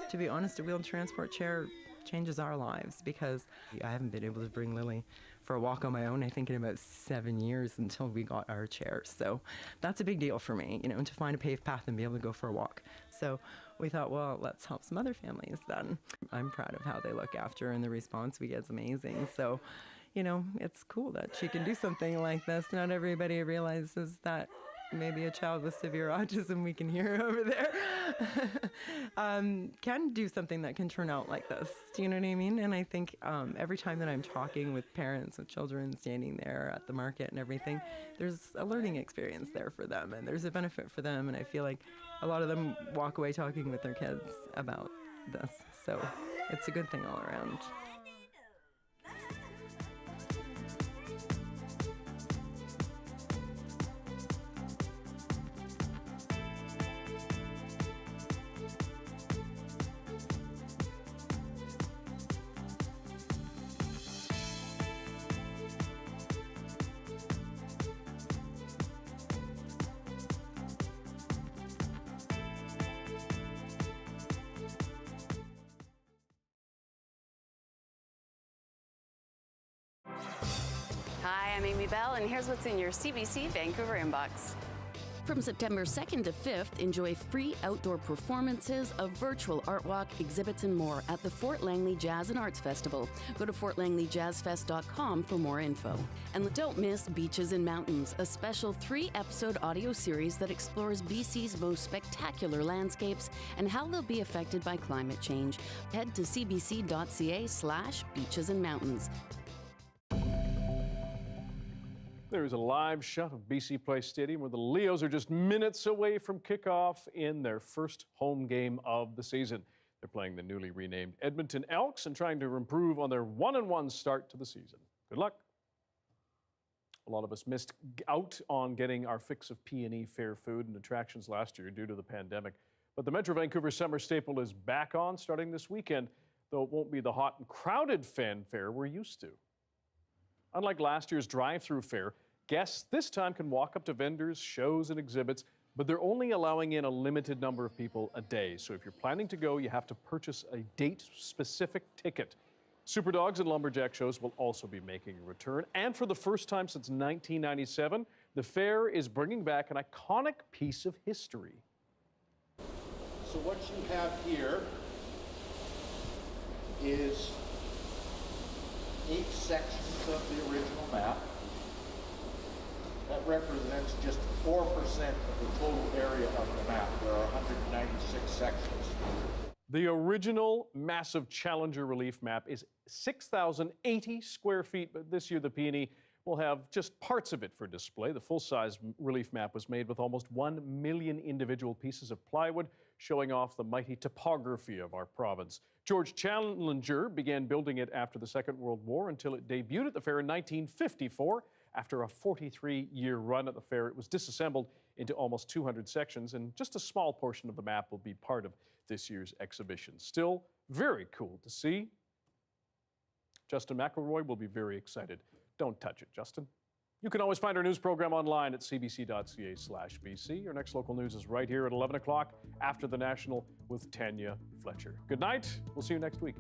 To be honest, a wheeled transport chair changes our lives, because I haven't been able to bring Lily for a walk on my own, I think, in about 7 years until we got our chair. So that's a big deal for me, you know, to find a paved path and be able to go for a walk. So we thought, well, let's help some other families then. I'm proud of how they look after her, and the response we get is amazing. So, you know, it's cool that she can do something like this. Not everybody realizes that maybe a child with severe autism, we can hear over there, can do something that can turn out like this. Do you know what I mean? And I think every time that I'm talking with parents with children standing there at the market and everything, there's a learning experience there for them, and there's a benefit for them. And I feel like a lot of them walk away talking with their kids about this. So it's a good thing all around. Hi, I'm Amy Bell, and here's what's in your CBC Vancouver inbox. From September 2nd to 5th, enjoy free outdoor performances, a virtual art walk, exhibits, and more at the Fort Langley Jazz and Arts Festival. Go to fortlangleyjazzfest.com for more info. And don't miss Beaches and Mountains, a special 3-episode audio series that explores BC's most spectacular landscapes and how they'll be affected by climate change. Head to cbc.ca/beaches and mountains. There's a live shot of BC Place Stadium where the Leos are just minutes away from kickoff in their first home game of the season. They're playing the newly renamed Edmonton Elks and trying to improve on their 1-1 start to the season. Good luck. A lot of us missed out on getting our fix of P&E fair food and attractions last year due to the pandemic. But the Metro Vancouver Summer Staple is back on starting this weekend, though it won't be the hot and crowded fanfare we're used to. Unlike last year's drive-through fair, guests this time can walk up to vendors, shows, and exhibits, but they're only allowing in a limited number of people a day. So if you're planning to go, you have to purchase a date-specific ticket. Superdogs and Lumberjack shows will also be making a return. And for the first time since 1997, the fair is bringing back an iconic piece of history. So what you have here is 8 sections of the original map. That represents just 4% of the total area of the map. There are 196 sections. The original massive Challenger relief map is 6,080 square feet, but this year the PNE will have just parts of it for display. The full-size relief map was made with almost 1 million individual pieces of plywood, showing off the mighty topography of our province. George Challenger began building it after the Second World War until it debuted at the fair in 1954. After a 43-year run at the fair, it was disassembled into almost 200 sections, and just a small portion of the map will be part of this year's exhibition. Still very cool to see. Justin McElroy will be very excited. Don't touch it, Justin. You can always find our news program online at cbc.ca/BC. Your next local news is right here at 11 o'clock after the National with Tanya Fletcher. Good night. We'll see you next week.